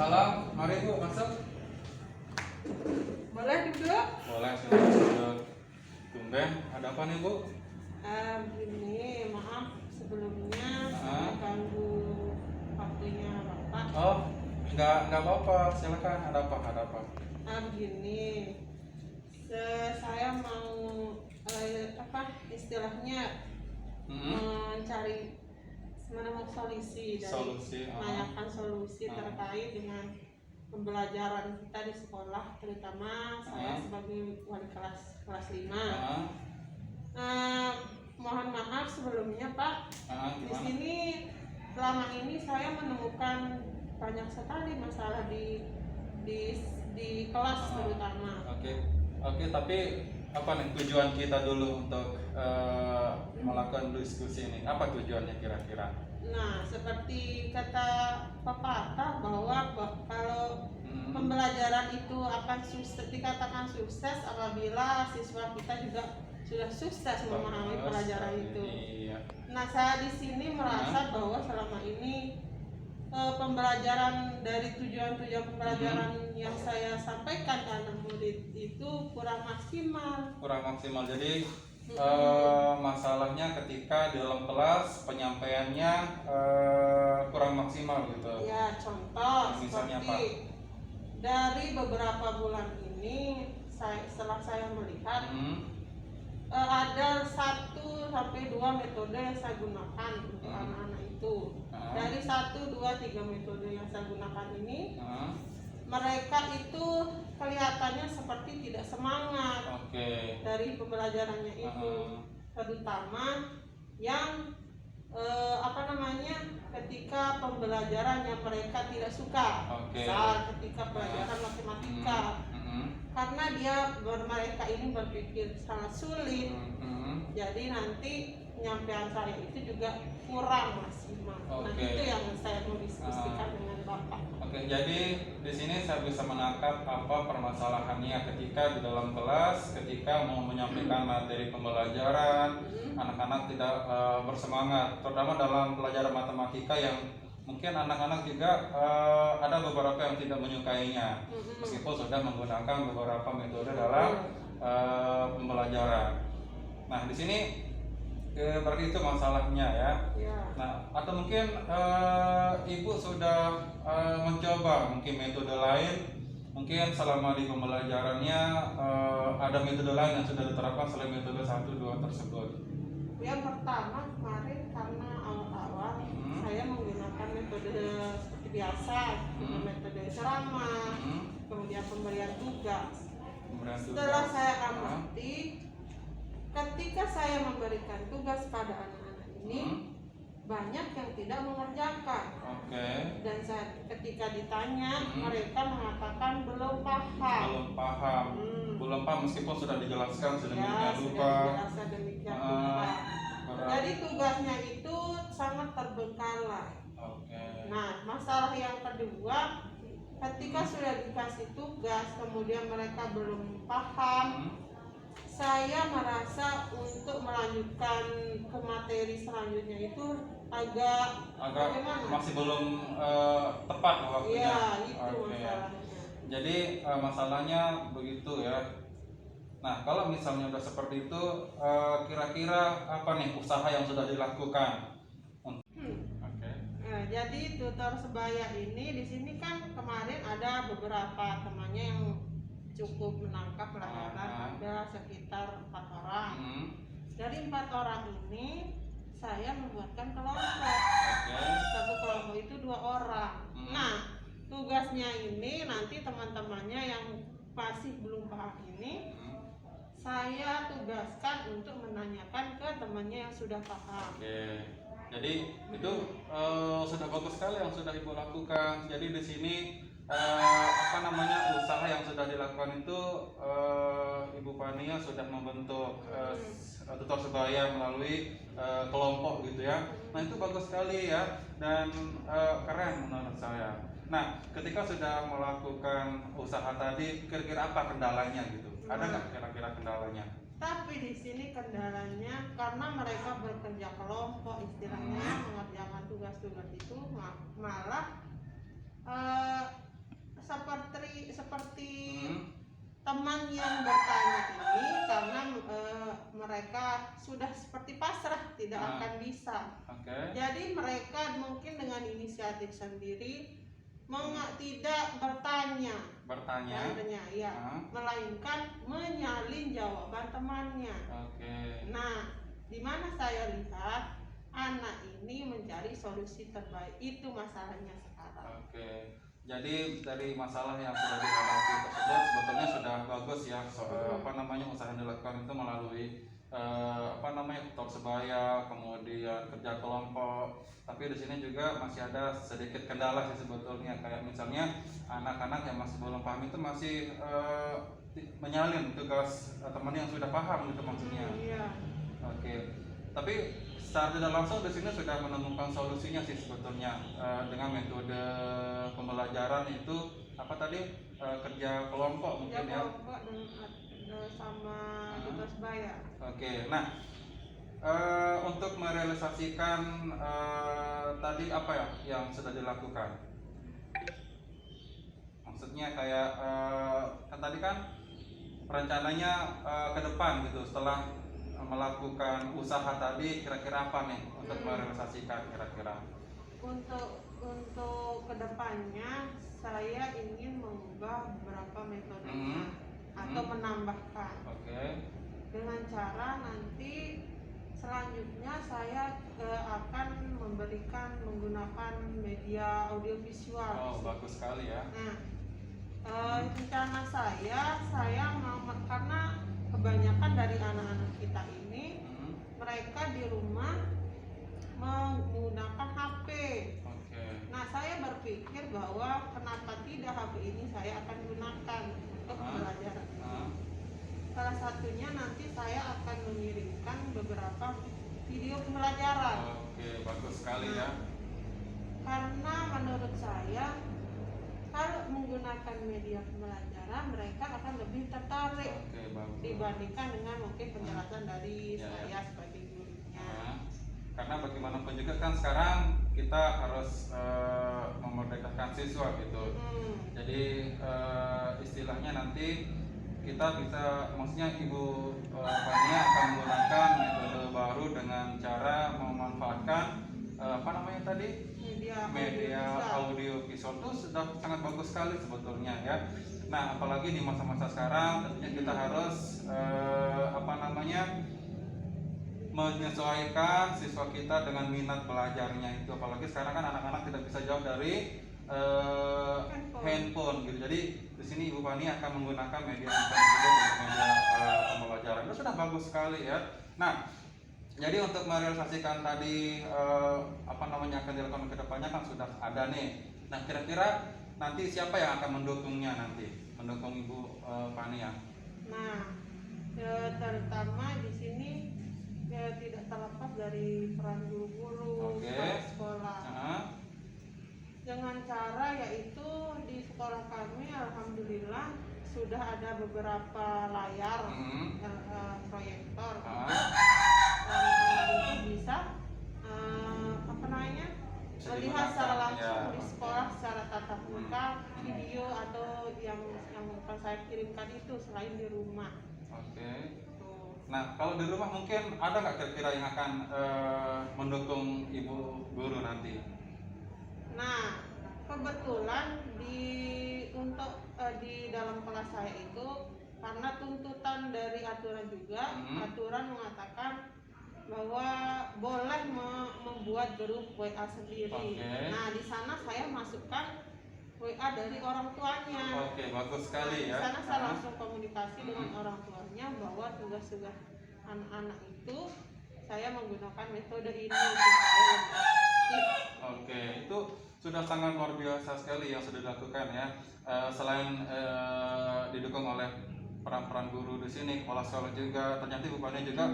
Waalaikumsalam. Mari Bu, masuk. Boleh duduk? Boleh, silakan duduk. Tumben, ada apa nih Bu? Gini, maaf sebelumnya saya ganggu waktunya Bapak. Oh, nggak apa-apa. Silakan. Ada apa? Ada apa? Begini, saya mau istilahnya mencari menemukan solusi dari menanyakan solusi terkait dengan pembelajaran kita di sekolah, terutama saya sebagai wali kelas 5. Mohon maaf sebelumnya Pak. Di sini selama ini saya menemukan banyak sekali masalah di kelas terutama. Oke, tapi apa nih tujuan kita dulu untuk melakukan diskusi ini? Apa tujuannya kira-kira? Nah, seperti kata pepatah bahwa kalau pembelajaran itu akan dikatakan sukses apabila siswa kita juga sudah sukses memahami pelajaran itu. Iya. Nah, saya di sini merasa bahwa selama ini pembelajaran dari tujuan-tujuan pembelajaran yang saya sampaikan ke anak murid itu kurang maksimal. Jadi masalahnya ketika di dalam kelas penyampaiannya kurang maksimal gitu. Ya, contoh misalnya seperti dari beberapa bulan ini setelah saya melihat ada 1 sampai 2 metode yang saya gunakan untuk anak-anak itu. Dari 1, 2, 3 metode yang saya gunakan ini, mereka itu kelihatannya seperti tidak semangat dari pembelajarannya itu, terutama yang ketika pembelajarannya mereka tidak suka, misal ketika pelajaran matematika, karena mereka ini berpikir sangat sulit, jadi nanti penyampaian saya itu juga kurang maksimal. Nah, itu yang saya mau diskusikan dengan Bapak. Jadi di sini saya bisa menangkap apa permasalahannya ketika di dalam kelas, ketika mau menyampaikan materi pembelajaran, anak-anak tidak bersemangat, terutama dalam pelajaran matematika yang mungkin anak-anak juga ada beberapa yang tidak menyukainya, meskipun sudah menggunakan beberapa metode dalam pembelajaran. Nah, di sini berarti itu masalahnya ya. Nah, atau mungkin Ibu sudah mencoba mungkin metode lain, mungkin selama di pembelajarannya ada metode lain yang sudah diterapkan selain metode 1-2 tersebut. Yang pertama kemarin karena awal-awal saya menggunakan metode seperti biasa, metode ceramah, kemudian pemberian tugas. Setelah saya amati, ketika saya memberikan tugas pada anak-anak ini, banyak yang tidak mengerjakan. Dan ketika ditanya, mereka mengatakan belum paham. Belum paham meskipun sudah dijelaskan sedemikian rupa. Jadi tugasnya itu sangat terbengkalai. Nah, masalah yang kedua, ketika sudah dikasih tugas kemudian mereka belum paham, saya merasa untuk melanjutkan ke materi selanjutnya itu agak masih belum tepat waktunya. Iya, itu masalahnya. Jadi masalahnya begitu ya. Nah, kalau misalnya udah seperti itu, kira-kira apa nih usaha yang sudah dilakukan? Nah, jadi tutor sebaya ini di sini kan kemarin ada beberapa temannya yang cukup menangkap pelajaran, ada sekitar 4 orang. Dari 4 orang ini saya membuatkan kelompok. Satu kelompok itu 2 orang. Nah, tugasnya ini nanti teman-temannya yang masih belum paham ini saya tugaskan untuk menanyakan ke temannya yang sudah paham. Jadi itu sudah bagus sekali yang sudah Ibu lakukan. Jadi di sini usaha yang sudah dilakukan itu Ibu Fania sudah membentuk tutor sebaya melalui kelompok gitu ya. Nah, itu bagus sekali ya, dan keren menurut saya. Nah, ketika sudah melakukan usaha tadi, kira-kira apa kendalanya gitu? Ada nggak kira-kira kendalanya? Tapi di sini kendalanya karena mereka bekerja kelompok, istilahnya mengerjakan tugas-tugas itu malah teman yang bertanya ini karena mereka sudah seperti pasrah tidak akan bisa. Jadi mereka mungkin dengan inisiatif sendiri tidak bertanya, ya, melainkan menyalin jawaban temannya. Nah, di mana saya lihat anak ini mencari solusi terbaik, itu masalahnya sekarang. Jadi dari masalah yang sudah dihadapi tersebut sebetulnya sudah bagus ya, usaha yang dilakukan itu melalui ketor sebaya, kemudian kerja kelompok. Tapi di sini juga masih ada sedikit kendala sih sebetulnya, kayak misalnya anak-anak yang masih belum paham itu masih menyalin tugas teman yang sudah paham gitu maksudnya. Tapi secara tidak langsung di sini sudah menemukan solusinya sih sebetulnya, dengan metode pembelajaran itu apa tadi, kerja kelompok mungkin ya. Sama tugas bayar. Nah, untuk merealisasikan tadi apa ya yang sudah dilakukan? Maksudnya kayak kan tadi kan rencananya ke depan gitu, setelah melakukan usaha tadi kira-kira apa nih untuk merealisasikan kira-kira? Untuk kedepannya saya ingin mengubah beberapa metodenya atau menambahkan dengan cara nanti selanjutnya saya akan menggunakan media audiovisual. Bagus sekali ya. Rencana saya mau, karena kebanyakan dari anak-anak kita ini mereka di rumah menggunakan HP. Nah, saya berpikir bahwa kenapa tidak HP ini saya akan gunakan untuk pembelajaran. Salah satunya nanti saya akan mengirimkan beberapa video pembelajaran. Bagus sekali ya. Karena menurut saya kalau menggunakan media pembelajaran mereka akan lebih tertarik dibandingkan dengan mungkin penjelasan dari saya sebagai gurunya. Karena bagaimanapun juga kan sekarang kita harus memerdekakan siswa gitu. Jadi istilahnya nanti kita bisa, maksudnya Ibu Fania akan menggunakan metode baru dengan cara memanfaatkan media audio visual itu sudah sangat bagus sekali sebetulnya ya. Nah, apalagi di masa-masa sekarang tentunya kita harus menyesuaikan siswa kita dengan minat belajarnya itu. Apalagi sekarang kan anak-anak tidak bisa jauh dari handphone gitu. Jadi di sini Ibu Fani akan menggunakan media handphone untuk media pembelajaran. Itu sudah bagus sekali ya. Nah, jadi untuk merealisasikan tadi akan dilakukan ke depannya kan sudah ada nih. Nah, kira-kira nanti siapa yang akan mendukungnya nanti? Mendukung Ibu Fani ya? Nah, terutama di sini tidak terlepas dari peran guru-guru sekolah. Dengan cara yaitu di sekolah kami alhamdulillah sudah ada beberapa layar proyektor bisa melihat secara langsung di sekolah secara tatap muka video atau yang akan saya kirimkan itu selain di rumah. Nah, kalau di rumah mungkin ada nggak kira-kira yang akan mendukung Ibu Guru nanti? Nah, kebetulan di dalam kelas saya itu karena tuntutan dari aturan juga, aturan mengatakan bahwa boleh membuat grup WA sendiri. Nah, di sana saya masukkan WA dari orang tuanya. Bagus sekali ya. Di sana saya langsung komunikasi dengan orang tuanya bahwa tugas-tugas anak-anak itu saya menggunakan metode ini supaya lebih efektif. Itu sudah sangat luar biasa sekali yang sudah dilakukan ya. Selain didukung oleh peran-peran guru di sini, kepala sekolah juga, ternyata Ibu Fani juga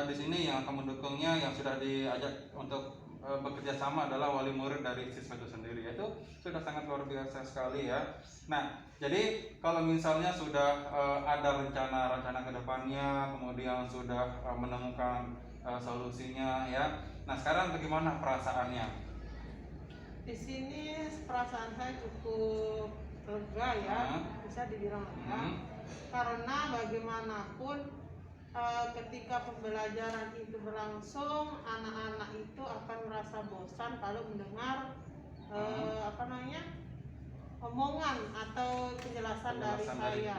di sini yang akan mendukungnya, yang sudah diajak untuk bekerja sama adalah wali murid dari siswa itu sendiri. Itu sudah sangat luar biasa sekali ya. Nah, jadi kalau misalnya sudah ada rencana ke depannya, kemudian sudah menemukan solusinya ya. Nah, sekarang bagaimana perasaannya? Di sini perasaan saya cukup lega ya, bisa dibilang lega. karena bagaimanapun ketika pembelajaran itu berlangsung, anak-anak itu akan merasa bosan kalau mendengar omongan atau penjelasan dari saya.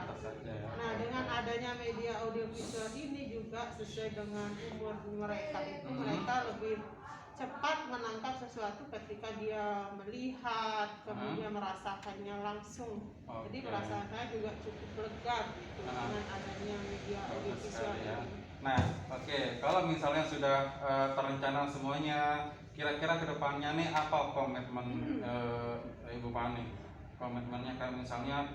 Nah, dengan adanya media audiovisual ini juga sesuai dengan umur mereka itu, mereka lebih cepat menangkap sesuatu ketika dia melihat, kemudian merasakannya langsung. Jadi perasaan saya juga cukup lega gitu dengan adanya media audiovisual ini. Nah, kalau misalnya sudah terencana semuanya, kira-kira kedepannya nih apa komitmen Ibu Fani? Komitmennya kan misalnya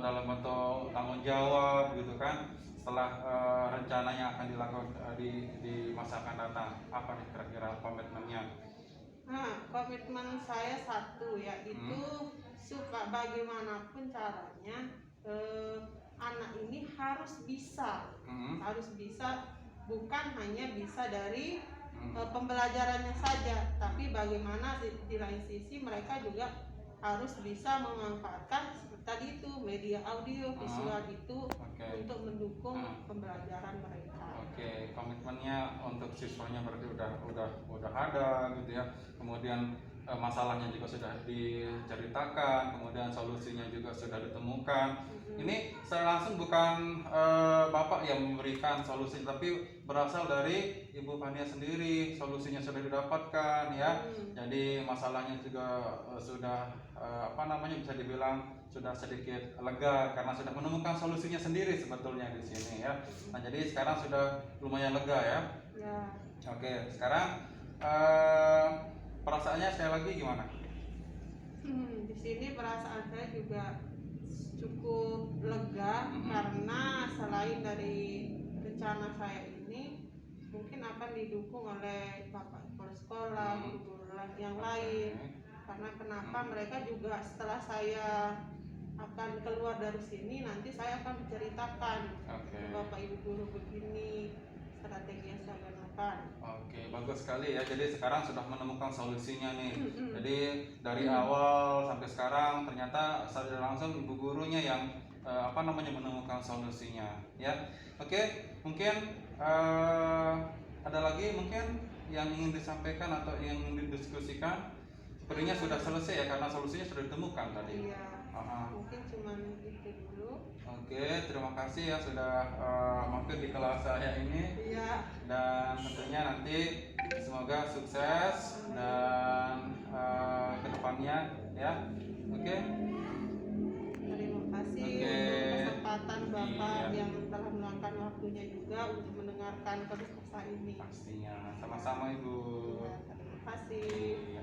dalam bentuk tanggung jawab gitu kan, setelah rencananya akan dilakukan di masa akan datang, apa nih kira-kira komitmennya? Nah, komitmen saya satu yaitu supaya bagaimanapun caranya anak ini harus bisa bukan hanya bisa dari pembelajarannya saja, tapi bagaimana di lain sisi mereka juga harus bisa memanfaatkan seperti tadi itu media audio visual itu untuk mendukung pembelajaran mereka. Komitmennya untuk siswanya berarti udah ada gitu ya. Kemudian masalahnya juga sudah diceritakan, kemudian solusinya juga sudah ditemukan. Ini secara langsung bukan Bapak yang memberikan solusi, tapi berasal dari Ibu Fania sendiri. Solusinya sudah didapatkan ya. Jadi masalahnya juga sudah bisa dibilang sudah sedikit lega karena sudah menemukan solusinya sendiri sebetulnya di sini ya. Nah, jadi sekarang sudah lumayan lega ya. Sekarang perasaannya sekali lagi gimana? Di sini perasaan saya juga cukup lega karena selain dari rencana saya ini mungkin akan didukung oleh Bapak Kepala Sekolah, guru-guru yang lain. Karena kenapa mereka juga setelah saya akan keluar dari sini, nanti saya akan menceritakan ke Bapak Ibu guru begini strategi yang saya gunakan. Bagus sekali ya. Jadi sekarang sudah menemukan solusinya nih. Jadi dari awal sampai sekarang ternyata secara langsung ibu gurunya yang menemukan solusinya ya. Mungkin ada lagi mungkin yang ingin disampaikan atau yang ingin didiskusikan. Sepertinya sudah selesai ya karena solusinya sudah ditemukan tadi. Mungkin cuma itu dulu. Terima kasih ya sudah mampir di kelas saya ini. Dan tentunya nanti semoga sukses dan kedepannya ya. Terima kasih untuk kesempatan Bapak yang telah meluangkan waktunya juga untuk mendengarkan kelas ini. Pastinya, sama-sama Ibu. Terima kasih.